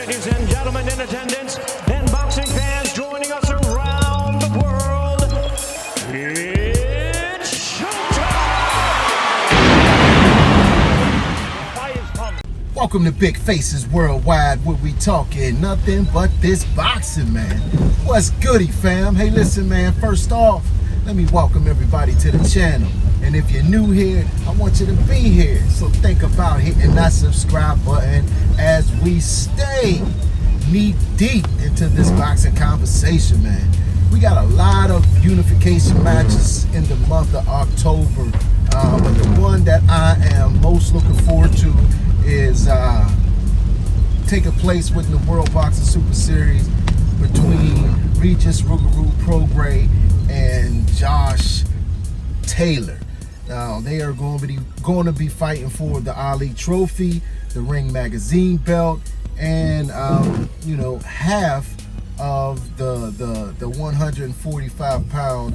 Ladies and gentlemen in attendance and boxing fans joining us around the world, it's showtime! Welcome to Big Faces Worldwide, where we talking nothing but this boxing, man. What's goody, fam? Hey, listen, man, first off, let me welcome everybody to the channel. And if you're new here, I want you to be here. So think about hitting that subscribe button as we stay knee deep into this boxing conversation, man. We got a lot of unification matches in the month of October. But the one that I am most looking forward to is taking place within the World Boxing Super Series between Regis Prograis and Josh Taylor. Now they are going to be fighting for the Ali Trophy, the Ring Magazine belt, and half of the 145-pound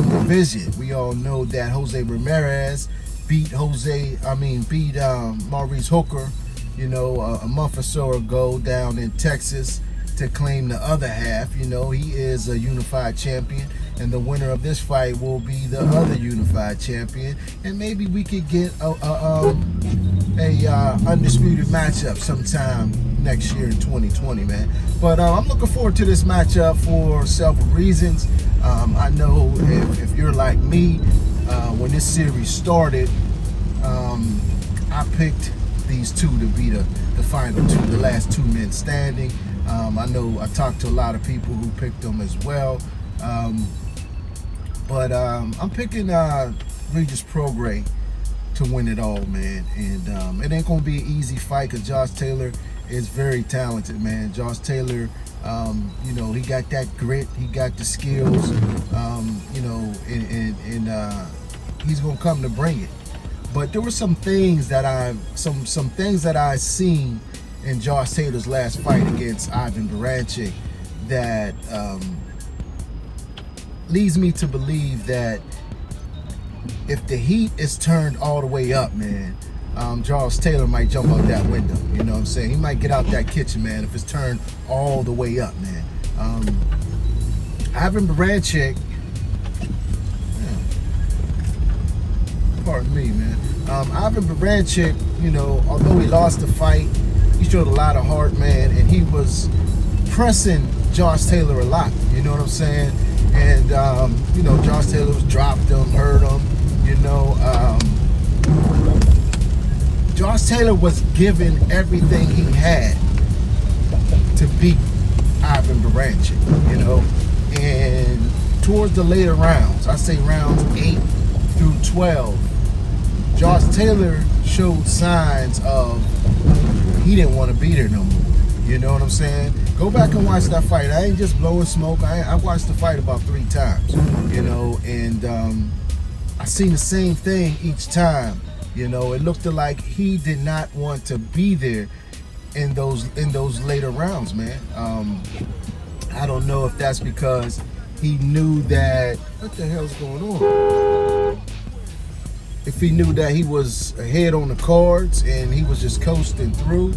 division. We all know that Jose Ramirez beat Maurice Hooker, a month or so ago down in Texas to claim the other half. He is a unified champion, and the winner of this fight will be the other unified champion, and maybe we could get a undisputed matchup sometime next year in 2020, man. But I'm looking forward to this matchup for several reasons. I know if you're like me, when this series started, I picked these two to be the final two, the last two men standing. I know I talked to a lot of people who picked them as well. But I'm picking Regis Prograis to win it all, man. And it ain't going to be an easy fight because Josh Taylor is very talented, man. Josh Taylor, he got that grit, he got the skills, and he's going to come to bring it. But there were some things that I seen in Josh Taylor's last fight against Ivan Baranchyk that leads me to believe that if the heat is turned all the way up, man, Josh Taylor might jump out that window. You know what I'm saying? He might get out that kitchen, man, if it's turned all the way up, man. Ivan Baranchyk, pardon me, man. Ivan Baranchyk, although he lost the fight, he showed a lot of heart, man, and he was pressing Josh Taylor a lot. You know what I'm saying? And Josh Taylor was dropped him, hurt him. Josh Taylor was given everything he had to beat Ivan Baranchyk. And towards the later rounds, I say rounds 8 through 12, Josh Taylor showed signs of he didn't want to be there no more. You know what I'm saying? Go back and watch that fight. I ain't just blowing smoke. I watched the fight about 3 times, and I seen the same thing each time. It looked like he did not want to be there in those later rounds, man. I don't know if that's because he knew that what the hell's going on. If he knew that he was ahead on the cards and he was just coasting through.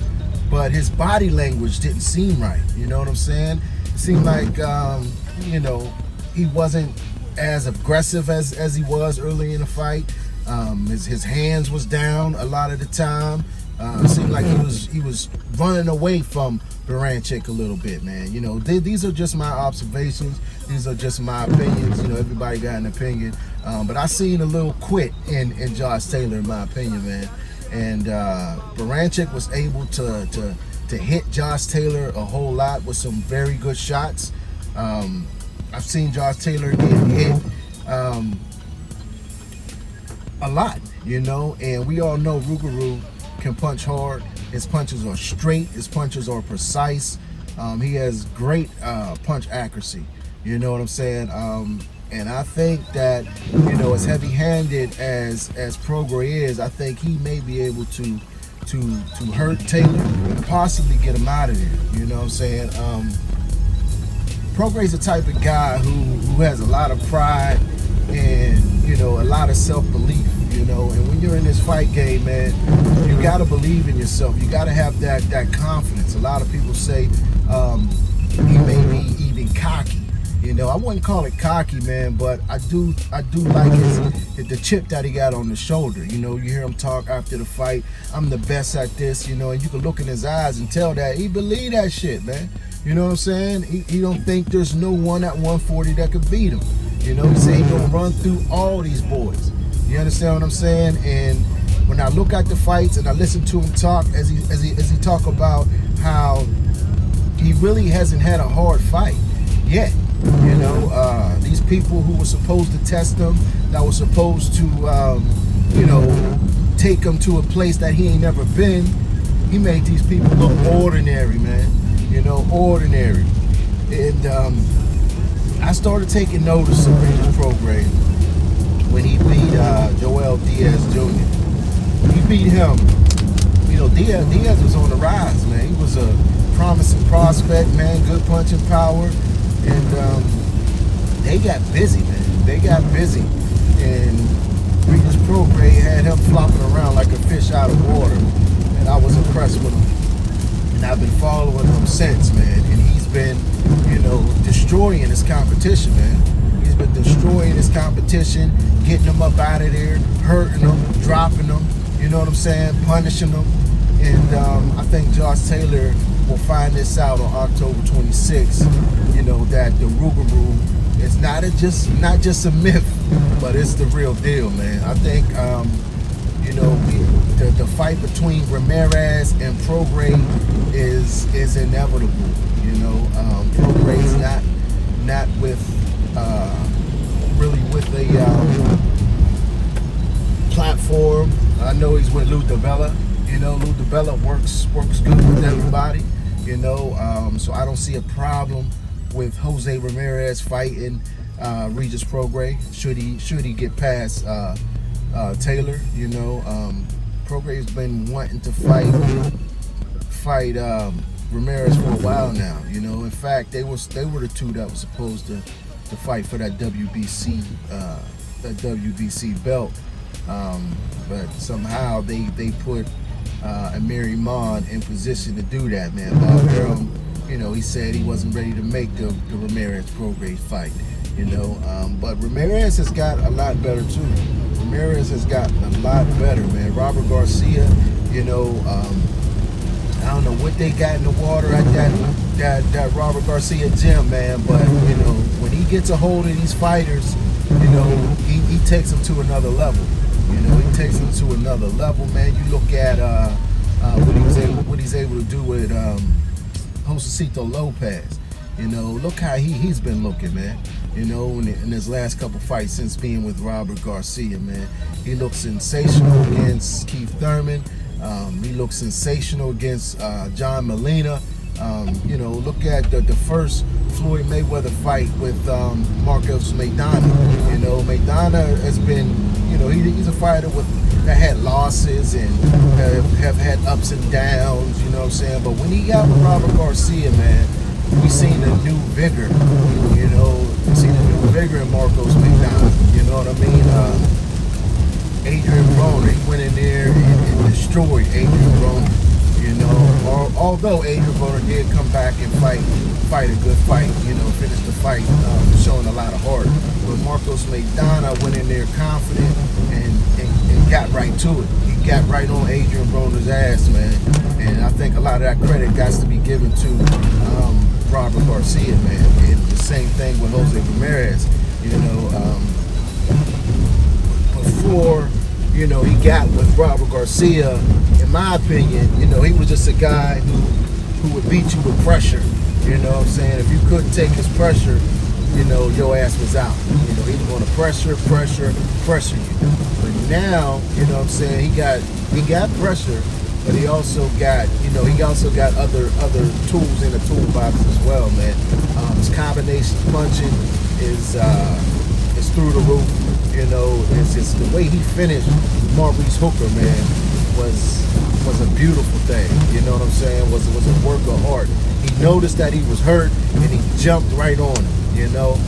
But his body language didn't seem right. You know what I'm saying? It seemed like, he wasn't as aggressive as he was early in the fight. His hands was down a lot of the time. It seemed like he was running away from Baranchyk a little bit, man. These are just my observations. These are just my opinions. Everybody got an opinion. But I seen a little quit in Josh Taylor, in my opinion, man. And Baranchyk was able to hit Josh Taylor a whole lot with some very good shots. I've seen Josh Taylor get hit a lot, and we all know Rougarou can punch hard. His punches are straight. His punches are precise. He has great punch accuracy. You know what I'm saying? And I think that, as heavy-handed as Prograis is, I think he may be able to hurt Taylor and possibly get him out of there. You know what I'm saying? Prograis is the type of guy who has a lot of pride and, a lot of self-belief. you know. And when you're in this fight game, man, you got to believe in yourself. You got to have that confidence. A lot of people say he may be even cocky. You know, I wouldn't call it cocky, man, but I do like the chip that he got on the shoulder. You know, you hear him talk after the fight. I'm the best at this, you know, and you can look in his eyes and tell that he believe that shit, man. You know what I'm saying? He don't think there's no one at 140 that could beat him. You know, he say he gonna run through all these boys. You understand what I'm saying? And when I look at the fights and I listen to him talk as he talk about how he really hasn't had a hard fight yet. You know, these people who were supposed to test him, that were supposed to, you know, take him to a place that he ain't never been, he made these people look ordinary, man. You know, ordinary. And I started taking notice of Regis Prograis when he beat Joel Diaz Jr. He beat him. You know, Diaz was on the rise, man. He was a promising prospect, man, good punching power. And they got busy, man. They got busy. And Regis Prograis had him flopping around like a fish out of water. And I was impressed with him. And I've been following him since, man. And he's been, you know, destroying his competition, man. He's been destroying his competition, getting them up out of there, hurting them, dropping them, you know what I'm saying, punishing them. And I think Josh Taylor will find this out on October 26th, you know, that the Rougarou is not just a myth, but it's the real deal, man. I think, you know, the fight between Ramirez and Prograis is inevitable. You know, Prograis not with really with a platform. I know he's with Lou DiBella. You know, Lou DiBella works good with everybody. You know, so I don't see a problem with Jose Ramirez fighting Regis Prograis. Should he get past Taylor? You know, Prograis has been wanting to fight Ramirez for a while now. You know, in fact, they were the two that were supposed to fight for that WBC belt, but somehow they put Amir Iman in position to do that, man. Bob Arum, you know, he said he wasn't ready to make the Ramirez Prograis fight. You know, but Ramirez has got a lot better too. Ramirez has got a lot better, man. Robert Garcia, you know, I don't know what they got in the water at that Robert Garcia gym, man. But you know, when he gets a hold of these fighters, you know, he takes them to another level. You know, he takes them to another level, man. You look at what he's able to do with Josecito Lopez. You know, look how he's been looking, man. You know, in his last couple fights since being with Robert Garcia, man. He looks sensational against Keith Thurman. He looks sensational against John Molina. You know, look at the first Floyd Mayweather fight with Marcos Maidana. You know, Maidana has been, you know, he's a fighter that had losses and have had ups and downs, you know what I'm saying? But when he got with Robert Garcia, man, we seen a new vigor, you know, we seen a new vigor in Marcos Maidana, you know what I mean? Adrian Broner, he went in there and destroyed Adrian Broner, you know, although Adrian Broner did come back and fight a good fight, you know, finish the fight, showing a lot of heart. But Marcos Maidana went in there confident and got right to it. He got right on Adrian Broner's ass, man. And I think a lot of that credit got to be given to Robert Garcia, man. And the same thing with Jose Ramirez, you know. Before, you know, he got with Robert Garcia, in my opinion, you know, he was just a guy who would beat you with pressure. You know what I'm saying? If you couldn't take his pressure, you know, your ass was out. You know, he was going to pressure you. But now, you know what I'm saying, he got pressure, but he also got, you know, other tools in the toolbox as well, man. His combination punching is through the roof. You know, it's just the way he finished Maurice Hooker, man, was a beautiful thing. You know what I'm saying? Was a work of art. He noticed that he was hurt and he jumped right on him. You know,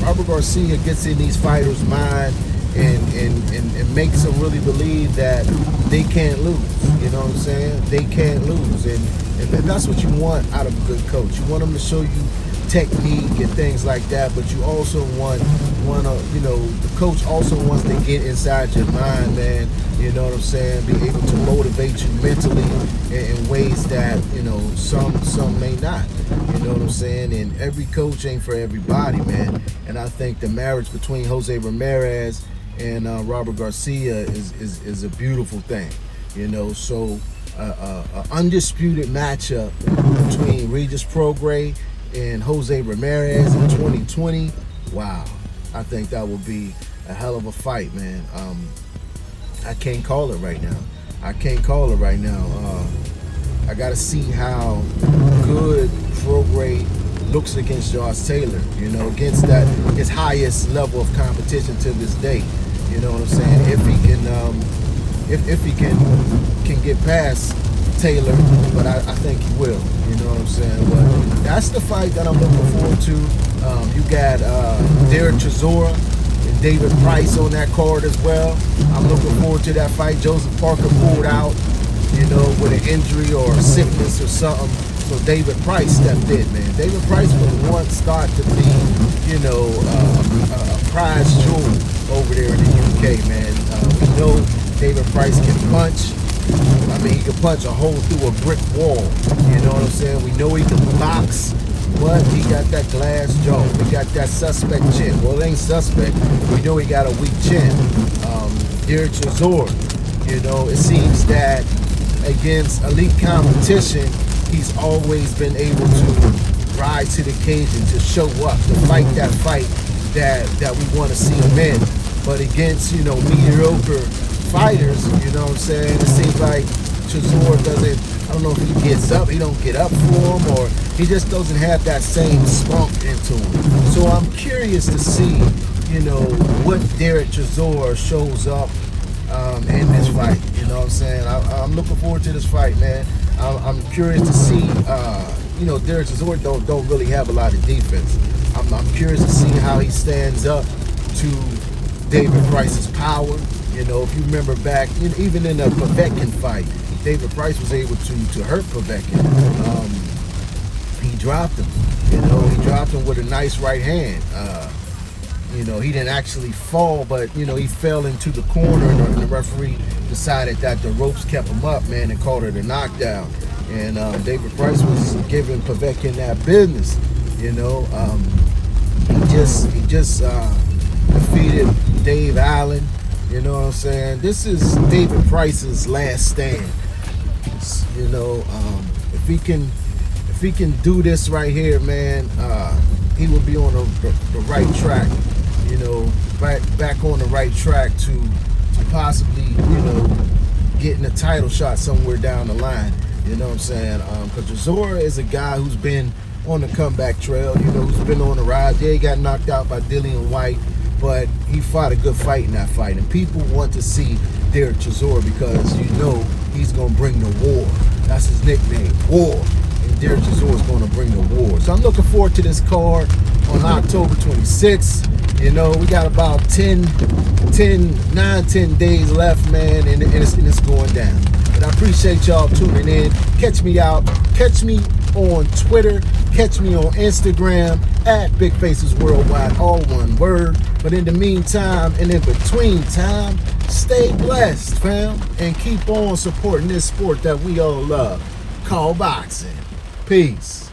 Robert Garcia gets in these fighters' mind, and makes them really believe that they can't lose. You know what I'm saying? They can't lose, and that's what you want out of a good coach. You want them to show you technique and things like that, but you also want the coach also wants to get inside your mind, man. You know what I'm saying? Be able to motivate you mentally in ways that some may not. You know what I'm saying? And every coach ain't for everybody, man. And I think the marriage between Jose Ramirez and Robert Garcia is a beautiful thing. So undisputed matchup between Regis Prograis and Jose Ramirez in 2020. Wow, I think that will be a hell of a fight, man. I can't call it right now. I got to see how good Prograis looks against Josh Taylor, against that his highest level of competition to this day. You know what I'm saying? If he can get past Taylor, but I think he will. You know what I'm saying? But that's the fight that I'm looking forward to. You got Derek Chisora and David Price on that card as well. I'm looking forward to that fight. Joseph Parker pulled out, with an injury or a sickness or something. So David Price stepped in, man. David Price was once thought to be, a prize jewel over there in the UK, man. We know David Price can punch. I mean, he can punch a hole through a brick wall. You know what I'm saying? We know he can box, but he got that glass jaw. He got that suspect chin. Well, it ain't suspect. We know he got a weak chin. Derek Chisora, it seems that against elite competition, he's always been able to rise to the occasion, to show up, to fight that fight that we want to see him in. But against, mediocre fighters, you know what I'm saying? It seems like Chisora doesn't, I don't know if he gets up, he don't get up for him, or he just doesn't have that same spunk into him. So I'm curious to see, what Derek Chisora shows up in this fight. You know what I'm saying? I'm looking forward to this fight, man. I'm curious to see, Derek Chisora don't really have a lot of defense. I'm curious to see how he stands up to David Price's power. If you remember back, even in the Povetkin fight, David Price was able to hurt Povetkin. He dropped him. He dropped him with a nice right hand. He didn't actually fall, but he fell into the corner, and the referee decided that the ropes kept him up, man, and called it a knockdown. And David Price was giving Povetkin that business. He just defeated Dave Allen. You know what I'm saying? This is David Price's last stand. If he can do this right here, man, he will be on the right track. Back on the right track to possibly, getting a title shot somewhere down the line. You know what I'm saying? Because Chisora is a guy who's been on the comeback trail. Who's been on the rise. Yeah, he got knocked out by Dillian White, but he fought a good fight in that fight. And people want to see Derek Chisora because he's going to bring the war. That's his nickname, War. And Derek Chisora is going to bring the war. So I'm looking forward to this card on October 26th. We got about 10 days left, man, and it's going down. But I appreciate y'all tuning in. Catch me on Twitter. Catch me on Instagram at Big Faces Worldwide, all one word. But in the meantime and in between time, stay blessed, fam, and keep on supporting this sport that we all love, called boxing. Peace.